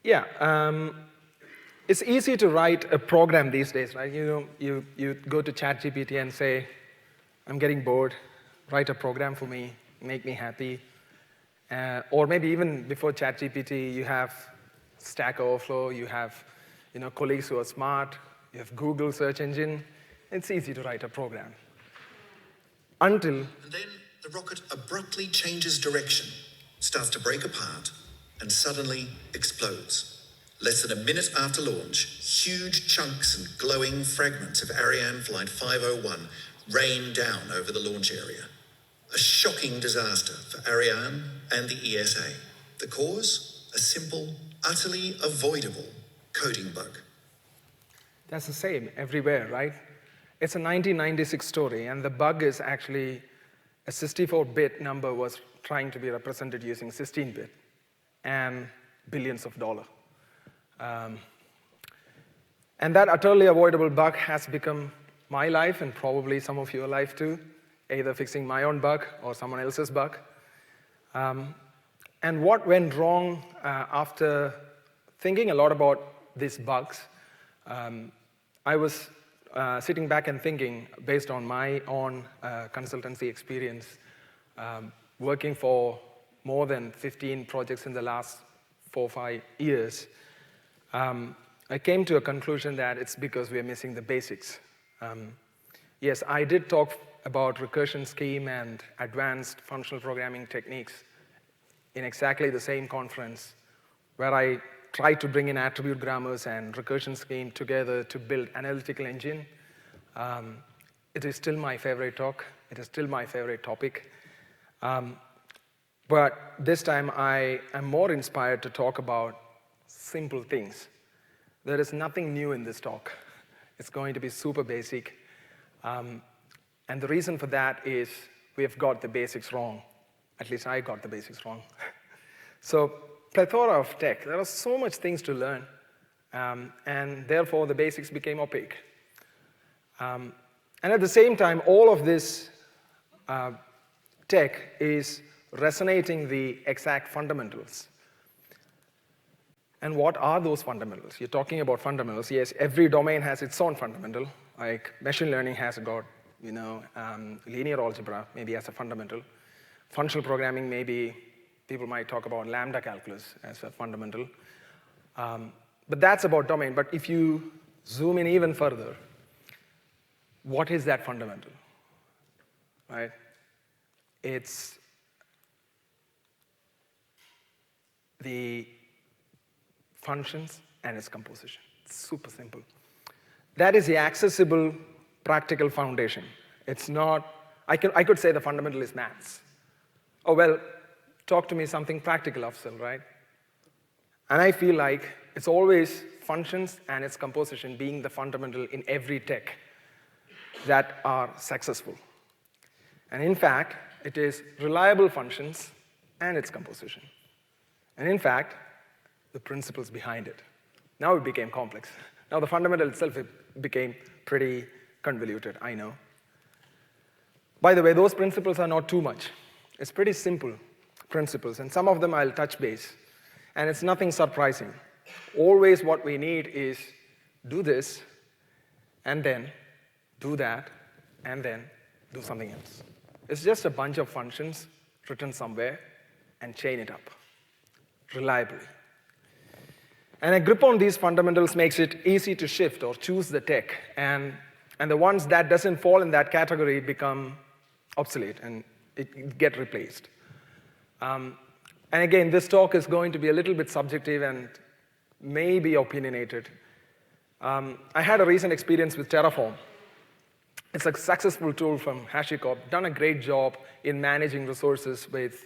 Yeah, it's easy to write a program these days, right? You go to ChatGPT and say, I'm getting bored, write a program for me, make me happy. Or maybe even before ChatGPT, you have Stack Overflow, you have colleagues who are smart, you have Google search engine. It's easy to write a program. Until... And then the rocket abruptly changes direction, starts to break apart, and suddenly explodes. Less than a minute after launch, huge chunks and glowing fragments of Ariane Flight 501 rain down over the launch area. A shocking disaster for Ariane and the ESA. The cause? A simple, utterly avoidable coding bug. That's the same everywhere, right? It's a 1996 story, and the bug is actually a 64-bit number was trying to be represented using 16-bit and billions of dollars. And that utterly avoidable bug has become my life and probably some of your life too, either fixing my own bug or someone else's bug. And what went wrong after thinking a lot about these bugs, I was sitting back and thinking, based on my own consultancy experience, working for more than 15 projects in the last 4 or 5 years, I came to a conclusion that it's because we're missing the basics. Yes, I did talk about recursion scheme and advanced functional programming techniques in exactly the same conference, where I tried to bring in attribute grammars and recursion scheme together to build analytical engine. It is still my favorite talk. It is still my favorite topic. But this time I am more inspired to talk about simple things. There is nothing new in this talk. It's going to be super basic. And the reason for that is we have got the basics wrong. At least I got the basics wrong. So plethora of tech. There are so much things to learn. And therefore, the basics became opaque. And at the same time, all of this tech is resonating the exact fundamentals. And what are those fundamentals? You're talking about fundamentals. Yes, every domain has its own fundamental. Like machine learning has got, linear algebra maybe as a fundamental. Functional programming, maybe people might talk about lambda calculus as a fundamental. But that's about domain. But if you zoom in even further, what is that fundamental? Right? It's the functions and its composition. It's super simple. That is the accessible, practical foundation. It's not, I could say the fundamental is maths. Oh, well, talk to me something practical, Afsal, right? And I feel like it's always functions and its composition being the fundamental in every tech that are successful. And in fact, it is reliable functions and its composition. And in fact, the principles behind it. Now it became complex. Now the fundamental itself became pretty convoluted, I know. By the way, those principles are not too much. It's pretty simple principles, and some of them I'll touch base. And it's nothing surprising. Always what we need is do this, and then do that, and then do something else. It's just a bunch of functions written somewhere and chain it up reliably. And a grip on these fundamentals makes it easy to shift or choose the tech. And the ones that doesn't fall in that category become obsolete and it get replaced. And again, this talk is going to be a little bit subjective and maybe opinionated. I had a recent experience with Terraform. It's a successful tool from HashiCorp, done a great job in managing resources with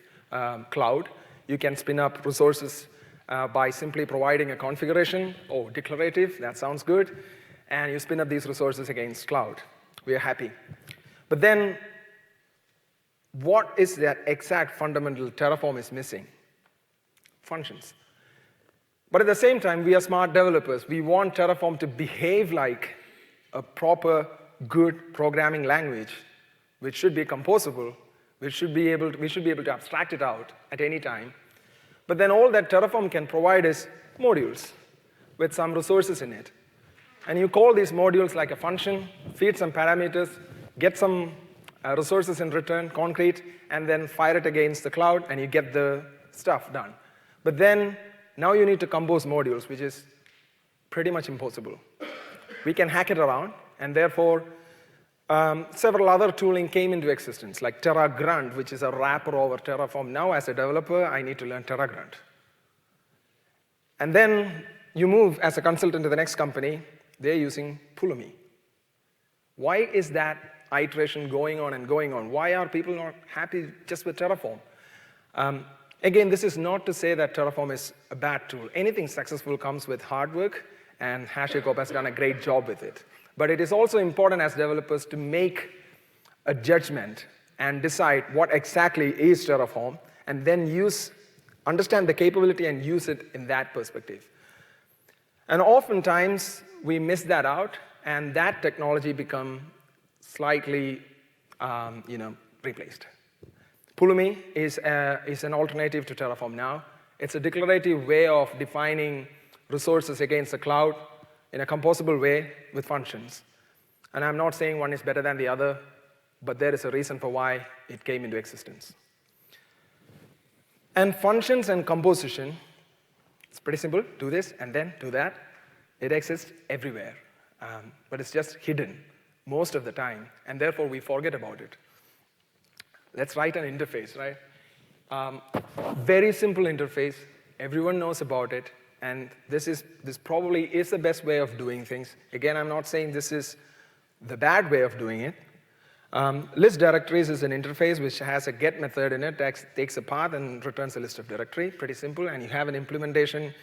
cloud. You can spin up resources by simply providing a configuration. Oh, declarative, that sounds good. And you spin up these resources against cloud. We are happy. But then, what is that exact fundamental Terraform is missing? Functions. But at the same time, we are smart developers. We want Terraform to behave like a proper, good programming language, which should be composable, we should be able to abstract it out at any time. But then all that Terraform can provide is modules with some resources in it. And you call these modules like a function, feed some parameters, get some resources in return, concrete, and then fire it against the cloud, and you get the stuff done. But then, now you need to compose modules, which is pretty much impossible. We can hack it around, and therefore, several other tooling came into existence, like TerraGrunt, which is a wrapper over Terraform. Now, as a developer, I need to learn TerraGrunt. And then you move as a consultant to the next company, they're using Pulumi. Why is that iteration going on and going on? Why are people not happy just with Terraform? Again, this is not to say that Terraform is a bad tool. Anything successful comes with hard work, and HashiCorp has done a great job with it. But it is also important as developers to make a judgment and decide what exactly is Terraform, and then understand the capability and use it in that perspective. And oftentimes, we miss that out, and that technology become slightly replaced. Pulumi is an alternative to Terraform now. It's a declarative way of defining resources against the cloud in a composable way with functions. And I'm not saying one is better than the other, but there is a reason for why it came into existence. And functions and composition, it's pretty simple. Do this and then do that. It exists everywhere, but it's just hidden most of the time, and therefore we forget about it. Let's write an interface, right? Very simple interface. Everyone knows about it, and this probably is the best way of doing things. Again, I'm not saying this is the bad way of doing it. List directories is an interface which has a get method in it, takes a path and returns a list of directory. Pretty simple, and you have an implementation.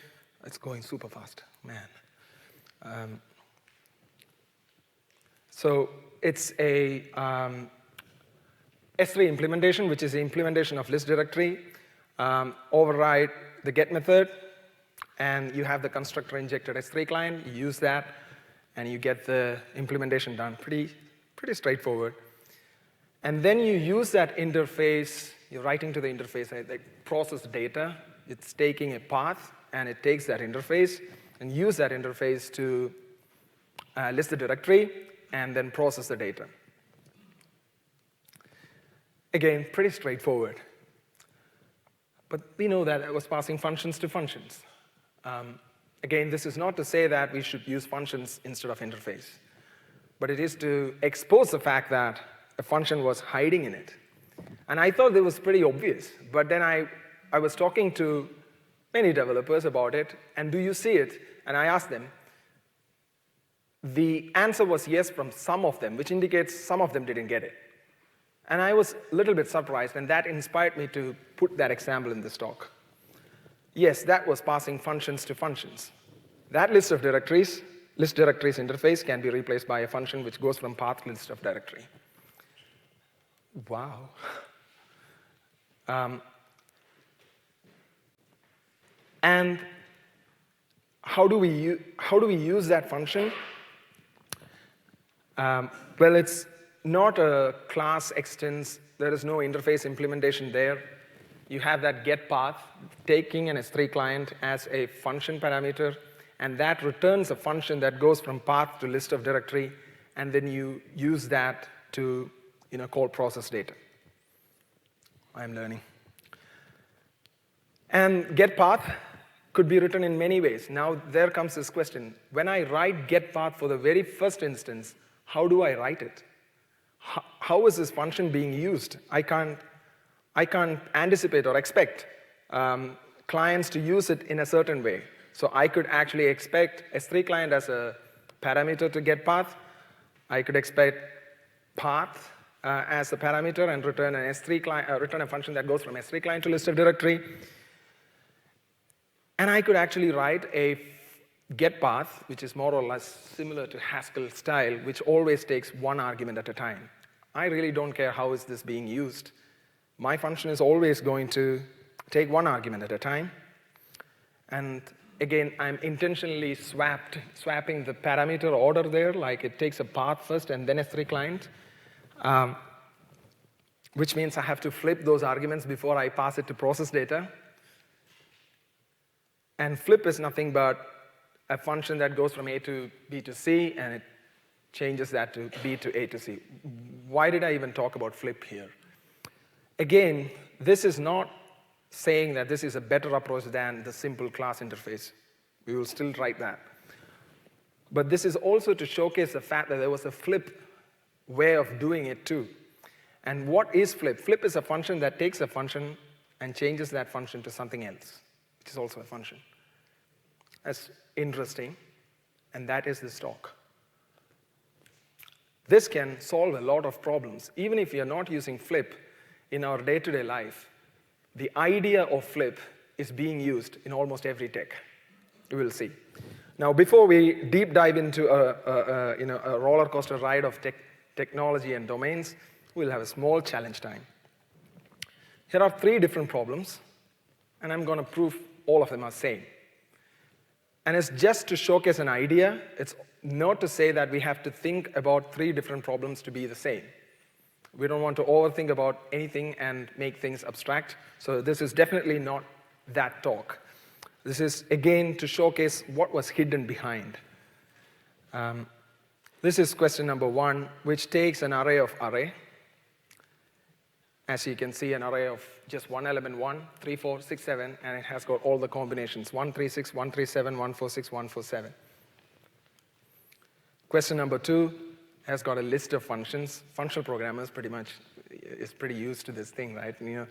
It's going super fast, man. So it's a S3 implementation, which is the implementation of list directory. Override the get method, and you have the constructor injected S3 client. You use that, and you get the implementation done. Pretty straightforward. And then you use that interface. You're writing to the interface, like process data. It's taking a path, and it takes that interface and use that interface to list the directory and then process the data. Again, pretty straightforward. But we know that it was passing functions to functions. Again, this is not to say that we should use functions instead of interface, but it is to expose the fact that a function was hiding in it. And I thought it was pretty obvious, but then I was talking to many developers about it, and do you see it? And I asked them. The answer was yes from some of them, which indicates some of them didn't get it. And I was a little bit surprised, and that inspired me to put that example in this talk. Yes, that was passing functions to functions. That list directories interface can be replaced by a function which goes from path to list of directory. Wow. And how do we use that function? Well, it's not a class extends. There is no interface implementation there. You have that get path, taking an S3 client as a function parameter, and that returns a function that goes from path to list of directory, and then you use that to call process data. I'm learning. And get path could be written in many ways. Now, there comes this question. When I write get path for the very first instance, how do I write it? How is this function being used? I can't anticipate or expect clients to use it in a certain way. So I could actually expect S3 client as a parameter to get path. I could expect path as a parameter and return an S3 client, return a function that goes from S3 client to list of directory. And I could actually write a get path, which is more or less similar to Haskell style, which always takes one argument at a time. I really don't care how is this being used. My function is always going to take one argument at a time. And again, I'm intentionally swapping the parameter order there, like it takes a path first and then S3 client, which means I have to flip those arguments before I pass it to process data. And flip is nothing but a function that goes from A to B to C, and it changes that to B to A to C. Why did I even talk about flip here? Again, this is not saying that this is a better approach than the simple class interface. We will still write that. But this is also to showcase the fact that there was a flip way of doing it too. And what is flip? Flip is a function that takes a function and changes that function to something else, which is also a function. That's interesting, and that is this talk. This can solve a lot of problems. Even if you're not using flip in our day-to-day life, the idea of flip is being used in almost every tech. You will see. Now, before we deep dive into a roller coaster ride of technology and domains, we'll have a small challenge time. Here are 3 different problems, and I'm going to prove all of them are same. And it's just to showcase an idea. It's not to say that we have to think about 3 different problems to be the same. We don't want to overthink about anything and make things abstract. So this is definitely not that talk. This is, again, to showcase what was hidden behind. This is question number 1, which takes an array of array. As you can see, an array of just one element, 1, 3, 4, 6, 7, and it has got all the combinations, 1, 3, 6, 1, 3, 7, 1, 4, 6, 1, 4, 7. Question number 2 has got a list of functions. Functional programmers pretty much is pretty used to this thing, right? You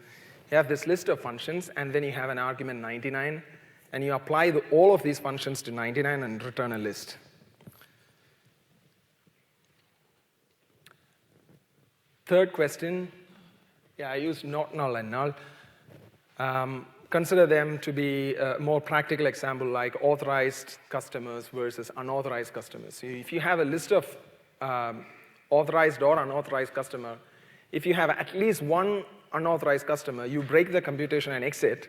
have this list of functions, and then you have an argument 99, and you apply all of these functions to 99 and return a list. Third question, I used not null and null. Consider them to be a more practical example, like authorized customers versus unauthorized customers. So if you have a list of authorized or unauthorized customer, if you have at least one unauthorized customer, you break the computation and exit.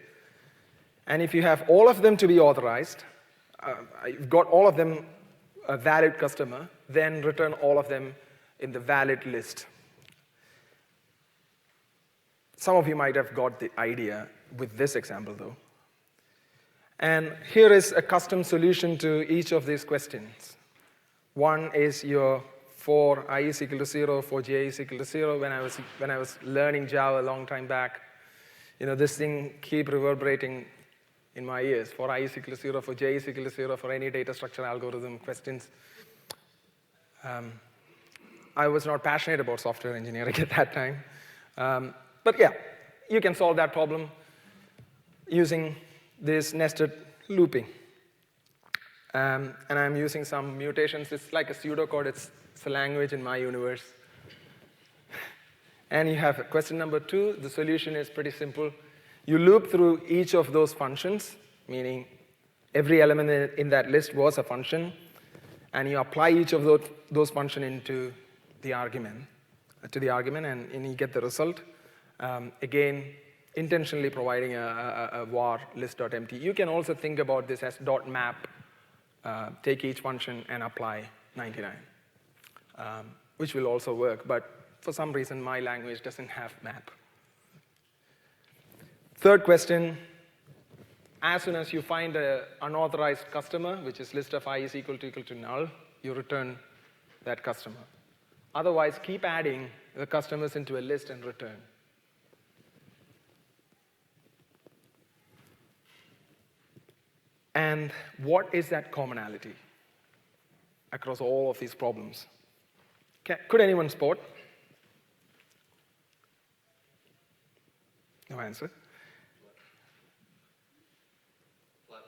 And if you have all of them to be authorized, you've got all of them a valid customer, then return all of them in the valid list. Some of you might have got the idea with this example, though. And here is a custom solution to each of these questions. One is your for I is equal to 0, for j is equal to 0. When I was learning Java a long time back, this thing keep reverberating in my ears. For I is equal to 0, for j is equal to 0, for any data structure algorithm questions. I was not passionate about software engineering at that time. But yeah, you can solve that problem using this nested looping. And I'm using some mutations. It's like a pseudocode. It's a language in my universe. And you have question number 2. The solution is pretty simple. You loop through each of those functions, meaning every element in that list was a function, and you apply each of those functions into the argument, and you get the result. Again, intentionally providing a var list.empty. You can also think about this as .map, take each function and apply 99, which will also work. But for some reason, my language doesn't have map. Third question, as soon as you find an unauthorized customer, which is list of I is equal to null, you return that customer. Otherwise, keep adding the customers into a list and return. And what is that commonality across all of these problems? Could anyone spot? No answer. Flat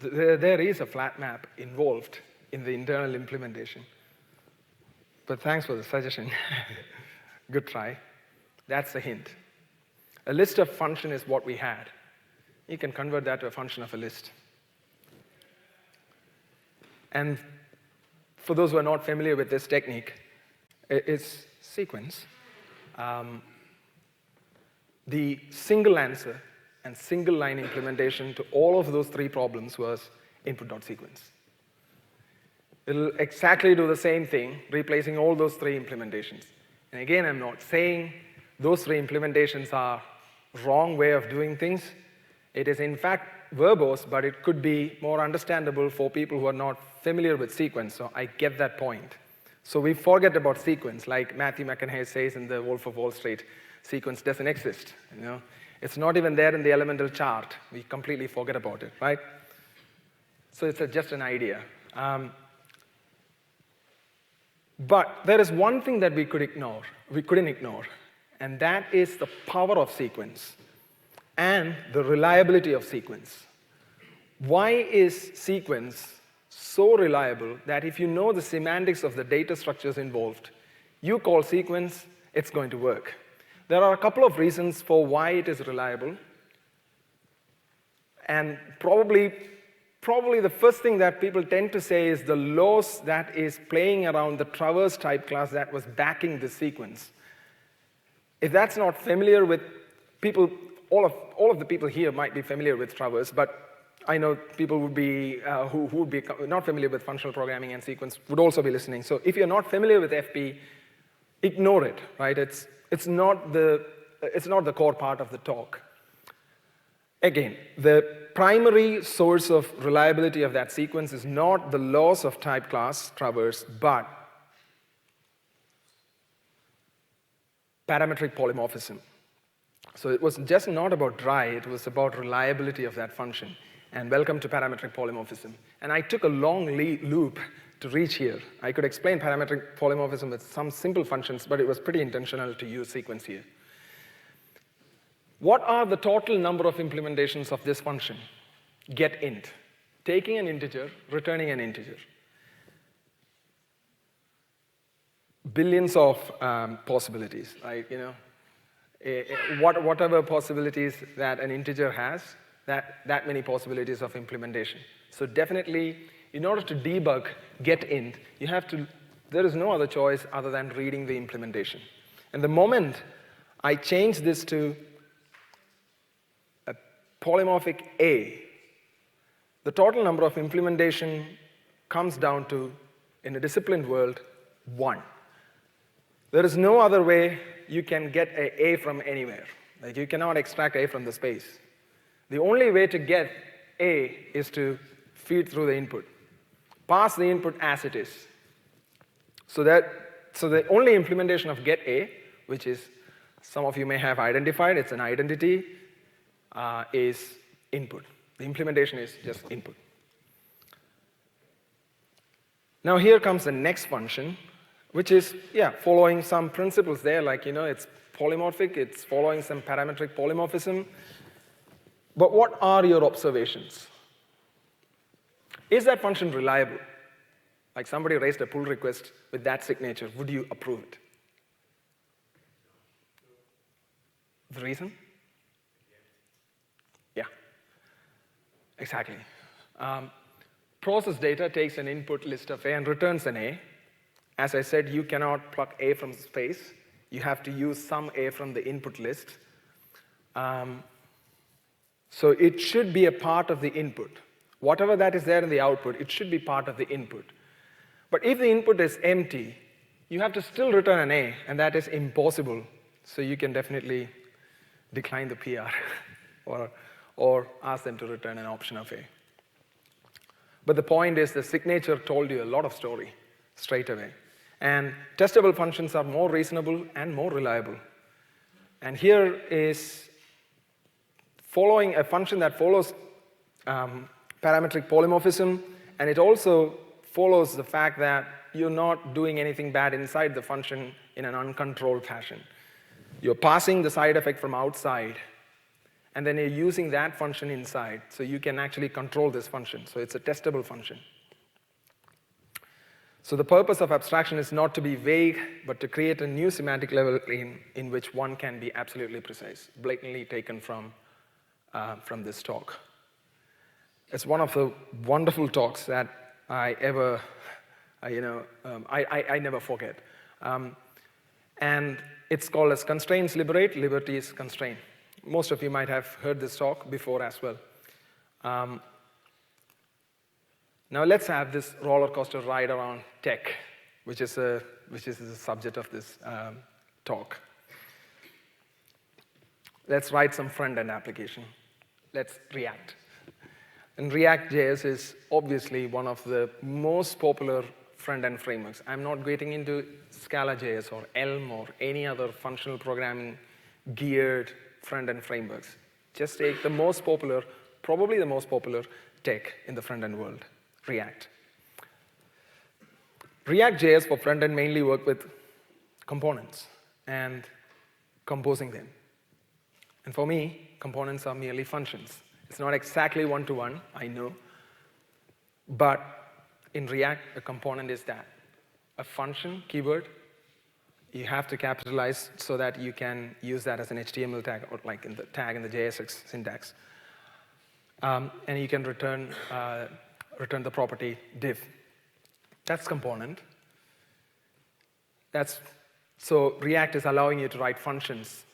map? There is a flat map involved in the internal implementation. But thanks for the suggestion. Good try. That's the hint. A list of function is what we had. You can convert that to a function of a list. And for those who are not familiar with this technique, it's sequence. The single answer and single line implementation to all of those 3 problems was input.sequence. It'll exactly do the same thing, replacing all those 3 implementations. And again, I'm not saying those 3 implementations are wrong way of doing things. It is in fact verbose, but it could be more understandable for people who are not familiar with sequence. So I get that point. So we forget about sequence, like Matthew McConaughey says in The Wolf of Wall Street, sequence doesn't exist. It's not even there in the elemental chart. We completely forget about it, right? So it's just an idea. But there is one thing that we couldn't ignore, and that is the power of sequence and the reliability of sequence. Why is sequence so reliable that if you know the semantics of the data structures involved, you call sequence, it's going to work? There are a couple of reasons for why it is reliable. And probably the first thing that people tend to say is the loss that is playing around the traverse type class that was backing the sequence. If that's not familiar with people, all of the people here might be familiar with traverse, but I know people would be, who would be not familiar with functional programming and sequence would also be listening. So if you're not familiar with FP, ignore it, right? It's not the core part of the talk. Again, the primary source of reliability of that sequence is not the loss of type class traverse, but parametric polymorphism. So it was just not about dry, it was about reliability of that function. And welcome to parametric polymorphism. And I took a long loop to reach here. I could explain parametric polymorphism with some simple functions, but it was pretty intentional to use sequence here. What are the total number of implementations of this function? GetInt. Taking an integer, returning an integer. Billions of possibilities, right? Whatever possibilities that an integer has, that many possibilities of implementation. So definitely, in order to debug getInt, there is no other choice other than reading the implementation. And the moment I change this to a polymorphic A, the total number of implementation comes down to, in a disciplined world, 1. There is no other way you can get an A from anywhere. Like you cannot extract A from the space. The only way to get A is to feed through the input. Pass the input as it is. So the only implementation of getA, which is some of you may have identified, it's an identity, is input. The implementation is just input. Now here comes the next function, which is, following some principles there, like, it's polymorphic, it's following some parametric polymorphism. But what are your observations? Is that function reliable? Like somebody raised a pull request with that signature, would you approve it? The reason? Yeah, exactly. Process data takes an input list of A and returns an A. As I said, you cannot pluck A from space. You have to use some A from the input list. So it should be a part of the input. Whatever that is there in the output, it should be part of the input. But if the input is empty, you have to still return an A, and that is impossible. So you can definitely decline the PR or ask them to return an option of A. But the point is the signature told you a lot of story straight away. And testable functions are more reasonable and more reliable. And here is following a function that follows parametric polymorphism, and it also follows the fact that you're not doing anything bad inside the function in an uncontrolled fashion. You're passing the side effect from outside, and then you're using that function inside, so you can actually control this function. So it's a testable function. So the purpose of abstraction is not to be vague, but to create a new semantic level in which one can be absolutely precise, blatantly taken from this talk. It's one of the wonderful talks that I never forget. And it's called as Constraints Liberate, Liberties Constrain. Most of you might have heard this talk before as well. Now let's have this roller coaster ride around tech, which is the subject of this talk. let's write some front-end application. Let's React. And ReactJS is obviously one of the most popular front-end frameworks. I'm not getting into Scala.js or Elm or any other functional programming geared front-end frameworks. Just take the most popular, probably the most popular tech in the front-end world, React. ReactJS for front-end mainly work with components and composing them. And for me, components are merely functions. It's not exactly one-to-one, I know. But in React, a component is that. A function, keyword, you have to capitalize so that you can use that as an HTML tag, or like in the tag in the JSX syntax. And you can return the property div. That's component. So React is allowing you to write functions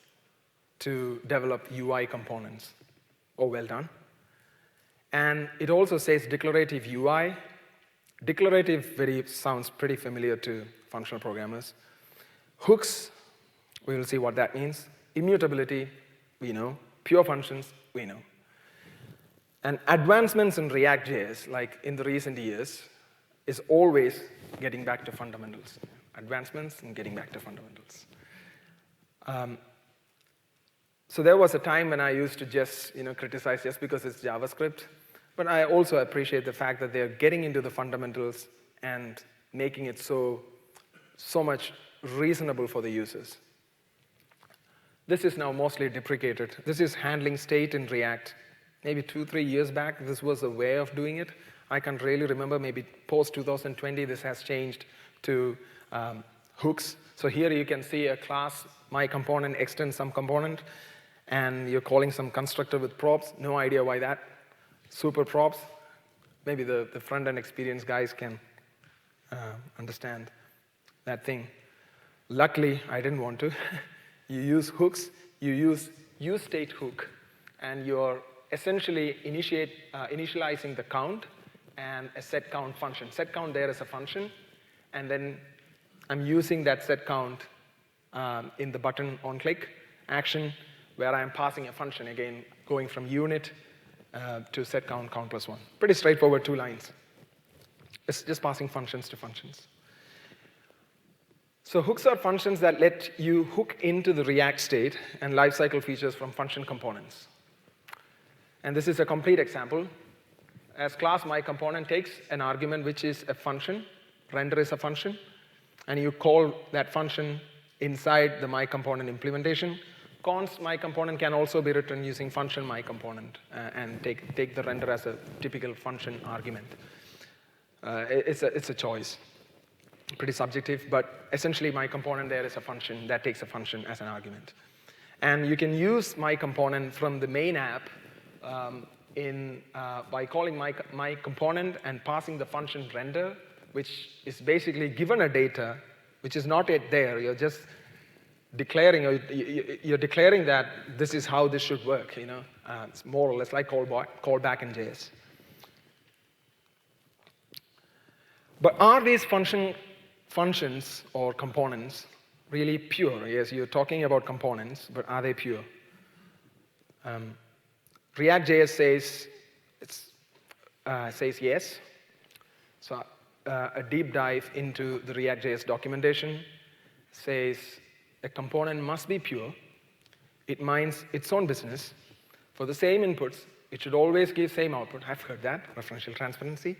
to develop UI components. Oh, well done. And it also says declarative UI. Declarative sounds pretty familiar to functional programmers. Hooks, we will see what that means. Immutability, we know. Pure functions, we know. And advancements in ReactJS, like in the recent years, is always getting back to fundamentals. Advancements and getting back to fundamentals. So there was a time when I used to just criticize just because it's JavaScript. But I also appreciate the fact that they're getting into the fundamentals and making it so much reasonable for the users. This is now mostly deprecated. This is handling state in React. Maybe 2-3 years back, this was a way of doing it. I can't really remember. Maybe post-2020, this has changed to hooks. So here you can see a class, my component extends some component, and you're calling some constructor with props. No idea why that. Super props. Maybe the front-end experience guys can understand that thing. Luckily, I didn't want to. You use hooks. You use useState hook, and you're essentially initializing the count and a setCount function. SetCount there is a function, and then I'm using that setCount in the button on click action where I'm passing a function, again, going from unit to setCount, count plus 1. Pretty straightforward 2 lines. It's just passing functions to functions. So hooks are functions that let you hook into the React state and lifecycle features from function components. And this is a complete example. As class, my component takes an argument which is a function. Render is a function. And you call that function inside the my component implementation. Const my component can also be written using function my component and take the render as a typical function argument. It's a choice. Pretty subjective, but essentially my component there is a function that takes a function as an argument. And you can use my component from the main app by calling my component and passing the function render, which is basically given a data which is not yet there. You're just declaring, you're declaring that this is how this should work. It's more or less like callback in JS. But are these functions or components really pure? Yes, you're talking about components, but are they pure? ReactJS says yes. So a deep dive into the ReactJS documentation says a component must be pure. It minds its own business. For the same inputs, it should always give same output. I've heard that, referential transparency.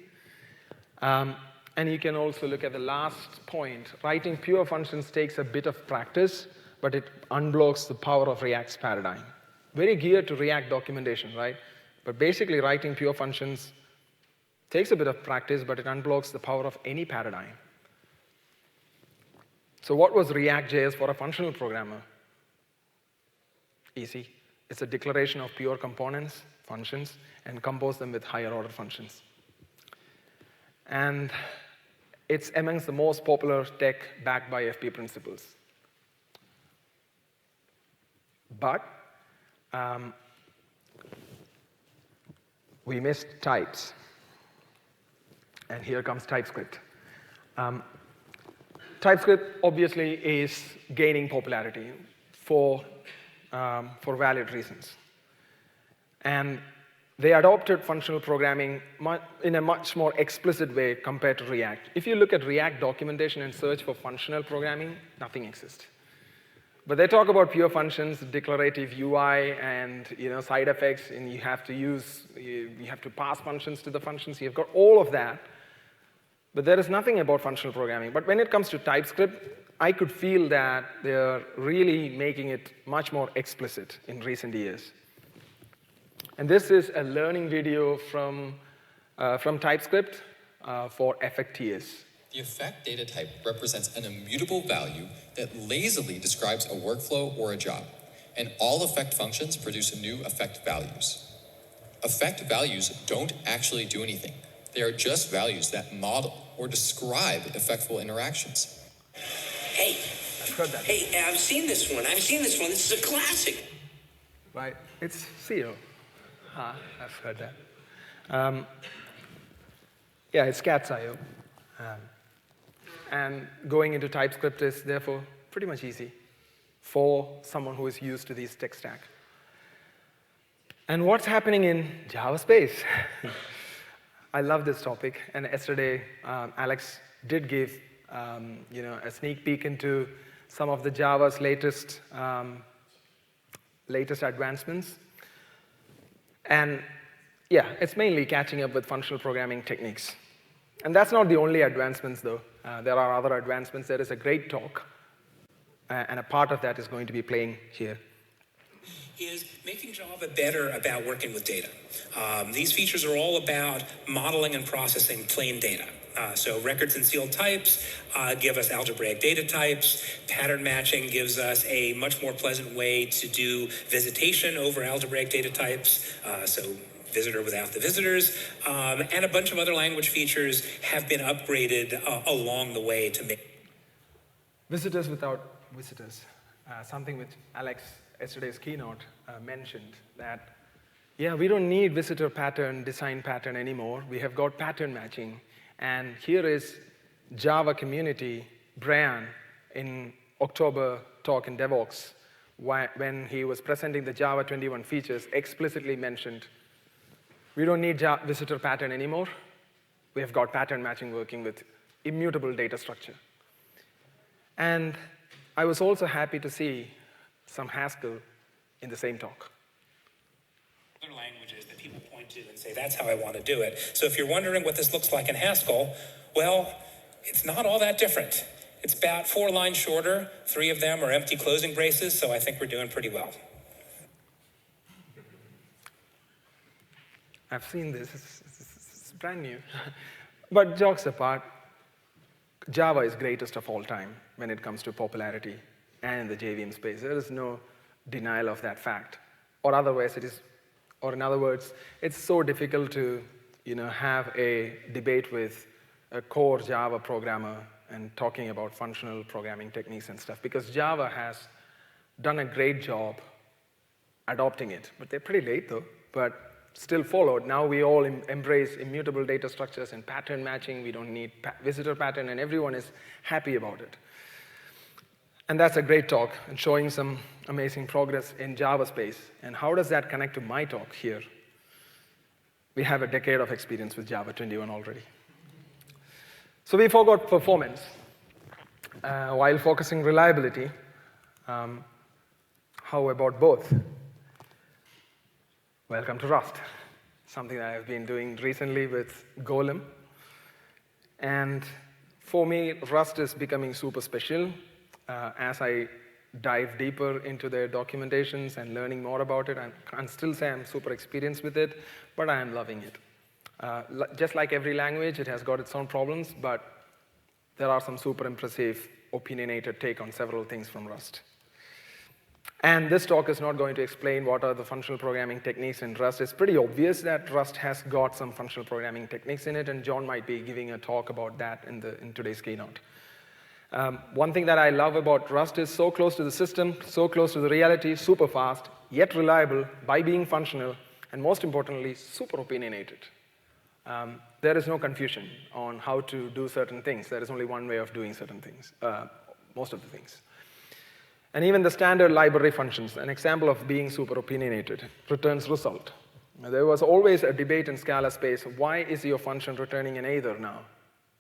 And you can also look at the last point. Writing pure functions takes a bit of practice, but it unblocks the power of React's paradigm. Very geared to React documentation, right? But basically, writing pure functions takes a bit of practice, but it unblocks the power of any paradigm. So what was ReactJS for a functional programmer? Easy. It's a declaration of pure components, functions, and compose them with higher order functions. And it's amongst the most popular tech backed by FP principles. But we missed types. And here comes TypeScript. TypeScript obviously is gaining popularity for for valid reasons. And they adopted functional programming in a much more explicit way compared to React. If you look at React documentation and search for functional programming, nothing exists. But they talk about pure functions, declarative UI, and side effects, and you have to pass functions to the functions. You've got all of that. But there is nothing about functional programming. But when it comes to TypeScript, I could feel that they're really making it much more explicit in recent years. And this is a learning video from TypeScript for effect.ts. The effect data type represents an immutable value that lazily describes a workflow or a job, and all effect functions produce new effect values. Effect values don't actually do anything. They are just values that model or describe effectful interactions. Hey, I've heard that. hey, I've seen this one. This is a classic. Right, it's CO. I've heard that. Yeah, it's cat's.io. And going into TypeScript is therefore pretty much easy for someone who is used to these tech stack. And what's happening in Java space? I love this topic, and yesterday Alex did give a sneak peek into some of the Java's latest advancements. And yeah, it's mainly catching up with functional programming techniques. And that's not the only advancements, though. There are other advancements. There is a great talk, and a part of that is going to be playing here. Is making Java better about working with data. These features are all about modeling and processing plain data. So records and sealed types give us algebraic data types. Pattern matching gives us a much more pleasant way to do visitation over algebraic data types. So visitor without the visitors. And a bunch of other language features have been upgraded along the way to make Visitors without visitors. Something which Alex, yesterday's keynote, mentioned that, yeah, we don't need visitor pattern, design pattern anymore. We have got pattern matching. And here is Java community, Brian, in October talk in DevOps, when he was presenting the Java 21 features, explicitly mentioned, we don't need visitor pattern anymore. We have got pattern matching working with immutable data structure. And I was also happy to see some Haskell in the same talk. other languages that people point to and say, that's how I want to do it. So if you're wondering what this looks like in Haskell, well, it's not all that different. It's about 4 lines shorter. 3 of them are empty closing braces, so I think we're doing pretty well. I've seen this. It's brand new. But jokes apart, Java is greatest of all time when it comes to popularity and in the JVM space. There is no denial of that fact. Or in other words, it's so difficult to have a debate with a core Java programmer and talking about functional programming techniques and stuff, because Java has done a great job adopting it. But they're pretty late, though, but still followed. Now we all embrace immutable data structures and pattern matching. We don't need visitor pattern, and everyone is happy about it. And that's a great talk and showing some amazing progress in Java space. And how does that connect to my talk here? We have a decade of experience with Java 21 already. So we forgot performance while focusing reliability. How about both? Welcome to Rust, something that I've been doing recently with Golem. And for me, Rust is becoming super special as I dive deeper into their documentations and learning more about it. I can't still say I'm super experienced with it, but I am loving it. Just like every language, it has got its own problems, but there are some super impressive, opinionated take on several things from Rust. And this talk is not going to explain what are the functional programming techniques in Rust. It's pretty obvious that Rust has got some functional programming techniques in it, and John might be giving a talk about that in today's keynote. One thing that I love about Rust is so close to the system, so close to the reality, super fast, yet reliable by being functional, and most importantly, super opinionated. There is no confusion on how to do certain things. There is only one way of doing certain things, most of the things. And even the standard library functions, an example of being super opinionated, returns result. Now, there was always a debate in Scala space, why is your function returning an either now?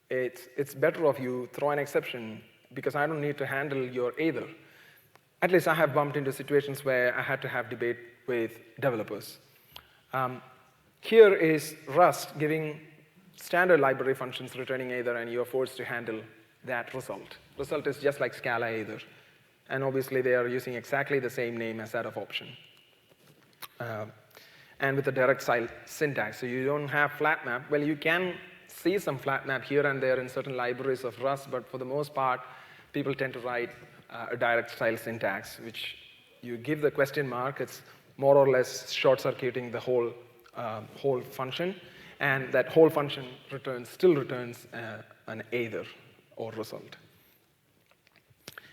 It's better if you throw an exception because I don't need to handle your either. At least I have bumped into situations where I had to have debate with developers. Here is Rust giving standard library functions returning either, and you're forced to handle that result. Result is just like Scala either. And obviously, they are using exactly the same name as that of option. And with a direct syntax. So you don't have flat map. Well, you can see some flat map here and there in certain libraries of Rust, but for the most part, people tend to write a direct style syntax, which you give the question mark. It's more or less short-circuiting the whole function. And that whole function still returns an either or result.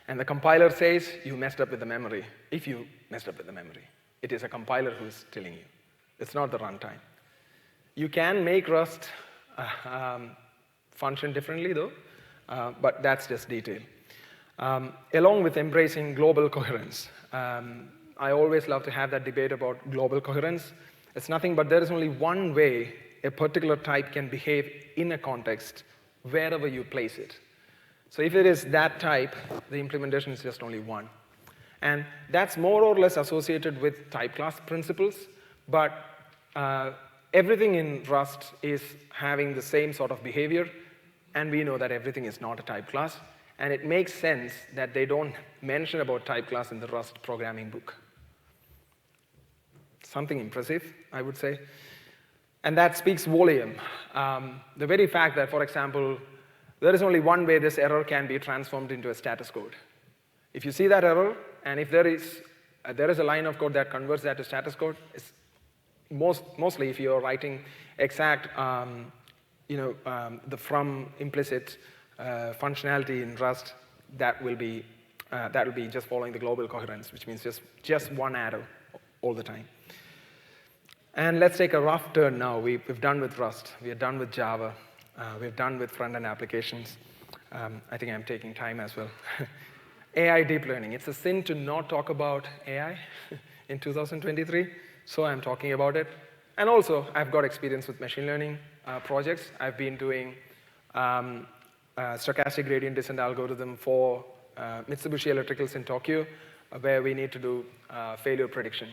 And the compiler says you messed up with the memory. If you messed up with the memory, it is a compiler who's telling you. It's not the runtime. You can make Rust function differently, though, but that's just detail. Along with embracing global coherence, I always love to have that debate about global coherence. It's nothing but there is only one way a particular type can behave in a context wherever you place it. So if it is that type, the implementation is just only one. And that's more or less associated with type class principles, but everything in Rust is having the same sort of behavior, and we know that everything is not a type class, and it makes sense that they don't mention about type class in the Rust programming book. Something impressive, I would say. And that speaks volume. The very fact that, for example, there is only one way this error can be transformed into a status code. If you see that error, and if there is a line of code that converts that to status code, it's mostly if you're writing exact, the from implicit functionality in Rust, that will be just following the global coherence, which means just one arrow all the time. And let's take a rough turn now. We've done with Rust. We are done with Java. We've done with front-end applications. I think I'm taking time as well. AI deep learning. It's a sin to not talk about AI in 2023, so I'm talking about it. And also, I've got experience with machine learning projects. I've been doing stochastic gradient descent algorithm for Mitsubishi Electricals in Tokyo, where we need to do failure prediction.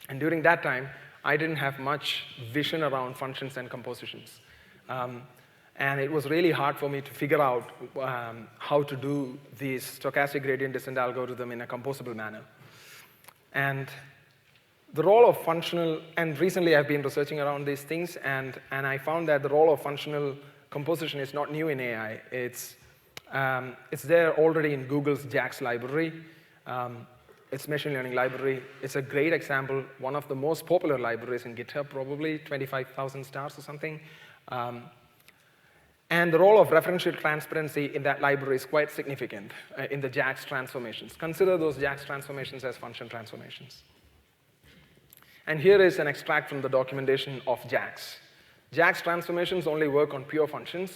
And during that time, I didn't have much vision around functions and compositions. And it was really hard for me to figure out how to do this stochastic gradient descent algorithm in a composable manner. And the role of functional, and recently I've been researching around these things, and I found that the role of functional composition is not new in AI. It's there already in Google's JAX library. It's machine learning library. It's a great example, one of the most popular libraries in GitHub, probably 25,000 stars or something. And the role of referential transparency in that library is quite significant in the JAX transformations. Consider those JAX transformations as function transformations. And here is an extract from the documentation of JAX. JAX transformations only work on pure functions,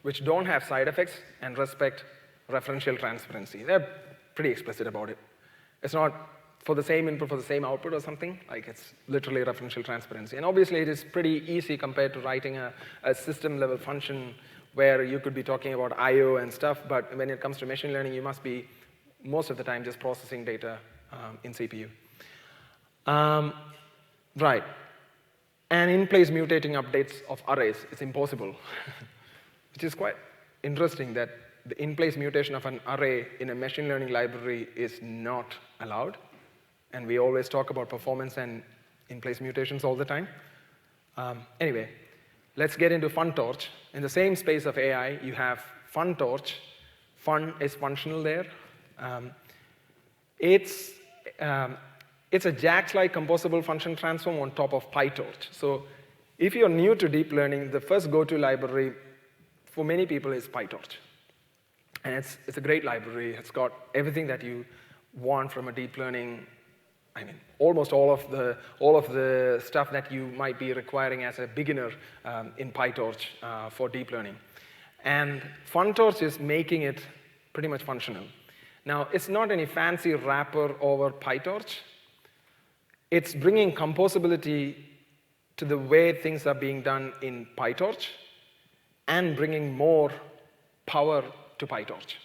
which don't have side effects and respect referential transparency. They're pretty explicit about it. It's not for the same input for the same output or something. Like, it's literally referential transparency. And obviously, it is pretty easy compared to writing a system-level function where you could be talking about I/O and stuff. But when it comes to machine learning, you must be, most of the time, just processing data in CPU. Right. And in-place mutating updates of arrays, it's impossible. Which is quite interesting that the in-place mutation of an array in a machine learning library is not allowed. And we always talk about performance and in-place mutations all the time. Anyway, let's get into FunTorch. In the same space of AI, you have FunTorch. Fun is functional there. It's a JAX-like composable function transform on top of PyTorch. So if you're new to deep learning, the first go-to library for many people is PyTorch. And it's a great library. It's got everything that you want from a deep learning. I mean, almost all of the stuff that you might be requiring as a beginner in PyTorch for deep learning. And FunTorch is making it pretty much functional. Now, it's not any fancy wrapper over PyTorch. It's bringing composability to the way things are being done in PyTorch and bringing more power to PyTorch.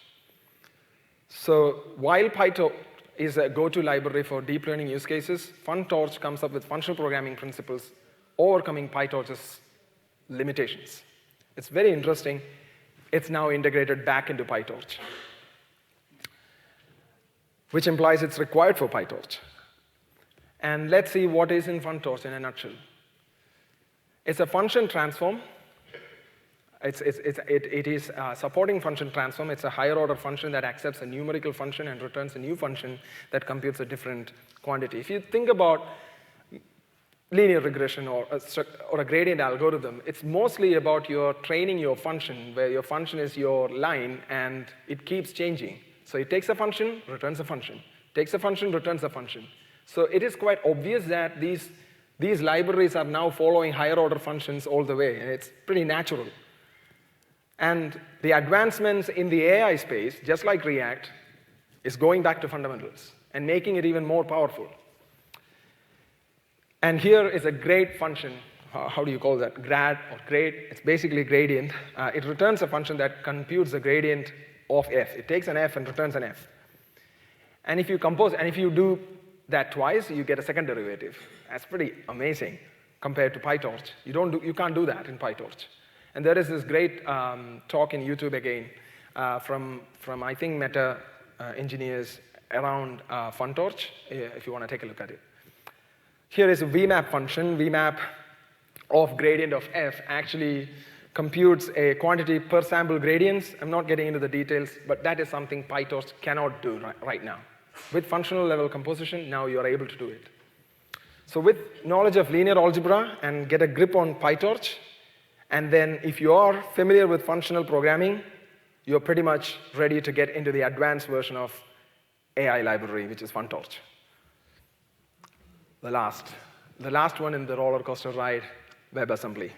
So while PyTorch is a go-to library for deep learning use cases, FunTorch comes up with functional programming principles overcoming PyTorch's limitations. It's very interesting. It's now integrated back into PyTorch, which implies it's required for PyTorch. And let's see what is in FunTorch in a nutshell. It's a function transform. It is supporting function transform. It's a higher order function that accepts a numerical function and returns a new function that computes a different quantity. If you think about linear regression or a gradient algorithm, it's mostly about your training your function, where your function is your line and it keeps changing. So it takes a function, returns a function. Takes a function, returns a function. So it is quite obvious that these libraries are now following higher order functions all the way, and it's pretty natural. And the advancements in the AI space, just like React, is going back to fundamentals and making it even more powerful. And here is a great function. How do you call that? Grad or grade. It's basically gradient. It returns a function that computes the gradient of f. It takes an f and returns an f. And if you compose, and if you do that twice, you get a second derivative. That's pretty amazing compared to PyTorch. You can't do that in PyTorch. And there is this great talk in YouTube again from I think Meta engineers around FunTorch, if you want to take a look at it. Here is a VMAP function. VMAP of gradient of f actually computes a quantity per sample gradients. I'm not getting into the details, but that is something PyTorch cannot do right now. With functional level composition, now you are able to do it. So with knowledge of linear algebra and get a grip on PyTorch, and then if you are familiar with functional programming, you're pretty much ready to get into the advanced version of AI library, which is FunTorch. The last one in the roller coaster ride, WebAssembly.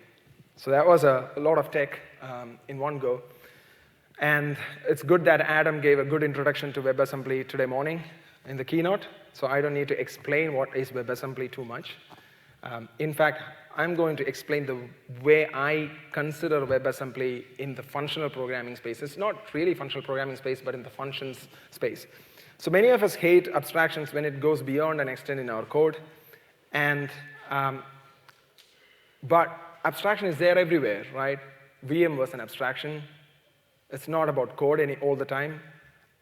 So that was a lot of tech in one go. And it's good that Adam gave a good introduction to WebAssembly today morning in the keynote, so I don't need to explain what is WebAssembly too much. In fact, I'm going to explain the way I consider WebAssembly in the functional programming space. It's not really functional programming space, but in the functions space. So many of us hate abstractions when it goes beyond and extend in our code. But abstraction is there everywhere, right? VM was an abstraction. It's not about code all the time.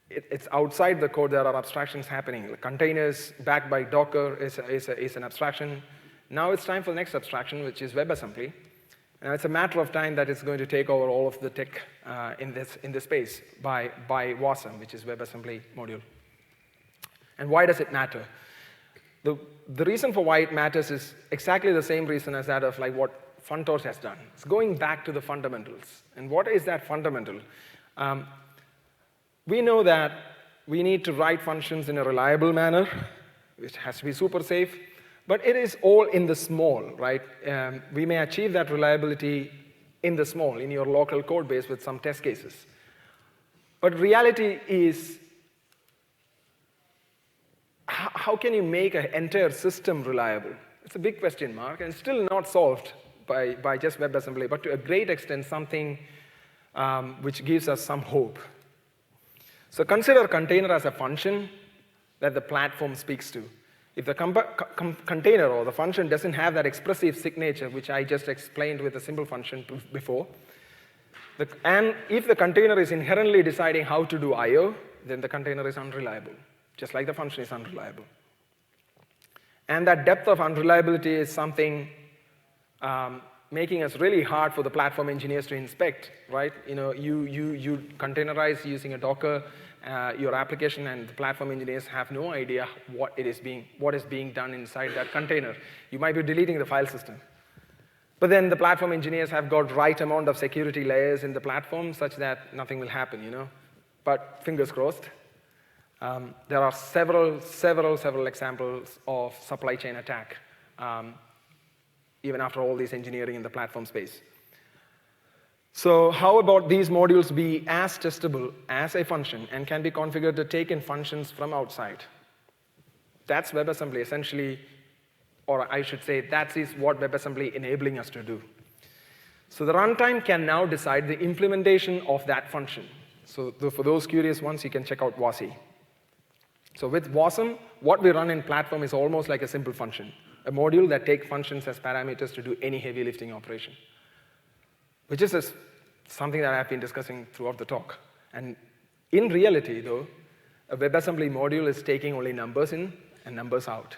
It's outside the code. There are abstractions happening. Containers backed by Docker is an abstraction. Now it's time for the next abstraction, which is WebAssembly. And it's a matter of time that it's going to take over all of the tech in this space by WASM, which is WebAssembly module. And why does it matter? The reason for why it matters is exactly the same reason as that of like what FunTorch has done. It's going back to the fundamentals. And what is that fundamental? We know that we need to write functions in a reliable manner, which has to be super safe, but it is all in the small, right? We may achieve that reliability in the small, in your local code base with some test cases. But reality is, how can you make an entire system reliable? It's a big question mark, and still not solved by just WebAssembly, but to a great extent something which gives us some hope. So consider a container as a function that the platform speaks to. If the container or the function doesn't have that expressive signature, which I just explained with a simple function before, and if the container is inherently deciding how to do I/O, then the container is unreliable, just like the function is unreliable. And that depth of unreliability is something making us really hard for the platform engineers to inspect, right? You containerize using a Docker your application, and the platform engineers have no idea what is being done inside that container. You might be deleting the file system. But then the platform engineers have got right amount of security layers in the platform such that nothing will happen, But fingers crossed. There are several examples of supply chain attack, even after all this engineering in the platform space. So how about these modules be as testable as a function and can be configured to take in functions from outside? That's WebAssembly essentially, or I should say that is what WebAssembly enabling us to do. So the runtime can now decide the implementation of that function. So for those curious ones, you can check out WASI. So with WASM, what we run in platform is almost like a simple function, a module that takes functions as parameters to do any heavy lifting operation, which is something that I've been discussing throughout the talk. And in reality, though, a WebAssembly module is taking only numbers in and numbers out.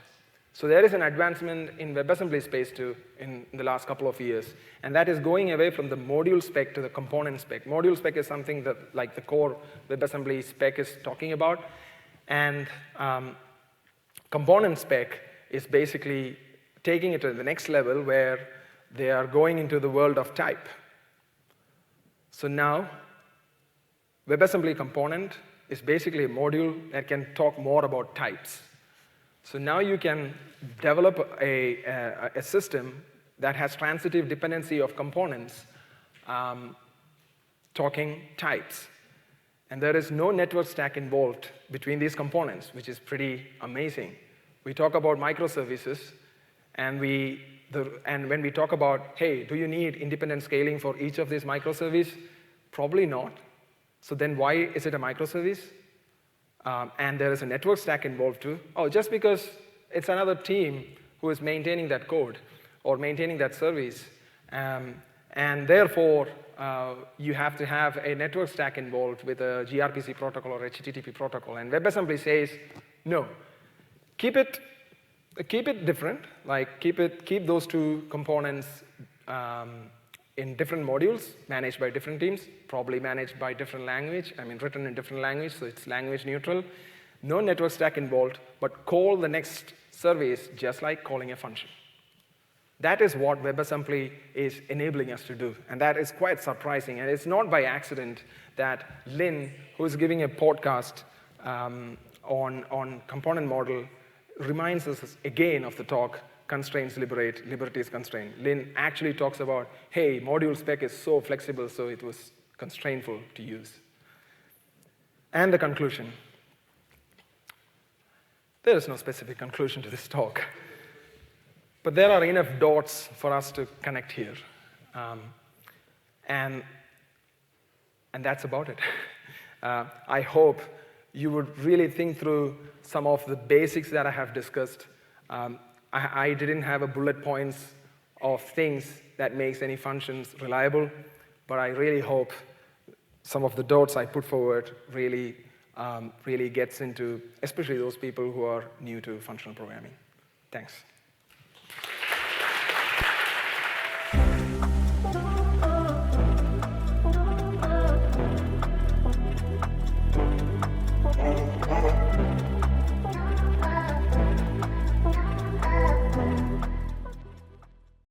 So there is an advancement in WebAssembly space too in the last couple of years, and that is going away from the module spec to the component spec. Module spec is something that like the core WebAssembly spec is talking about, and component spec is basically taking it to the next level where they are going into the world of type. So now, WebAssembly component is basically a module that can talk more about types. So now you can develop a system that has transitive dependency of components talking types. And there is no network stack involved between these components, which is pretty amazing. We talk about microservices, and when we talk about, hey, do you need independent scaling for each of these microservices? Probably not. So then why is it a microservice? And there is a network stack involved too. Oh, just because it's another team who is maintaining that code or maintaining that service, and therefore you have to have a network stack involved with a gRPC protocol or HTTP protocol. And WebAssembly says, no, keep it different. Like keep those two components in different modules, managed by different teams, probably managed by different language, written in different language, so it's language neutral. No network stack involved, but call the next service just like calling a function. That is what WebAssembly is enabling us to do, and that is quite surprising. And it's not by accident that Lynn, who is giving a podcast on component model, reminds us again of the talk, Constraints Liberate, Liberty is Constraint. Lynn actually talks about, hey, module spec is so flexible, so it was constraintful to use. And the conclusion. There is no specific conclusion to this talk. But there are enough dots for us to connect here. And that's about it. I hope you would really think through some of the basics that I have discussed. I didn't have a bullet points of things that makes any functions reliable, but I really hope some of the dots I put forward really gets into, especially those people who are new to functional programming. Thanks.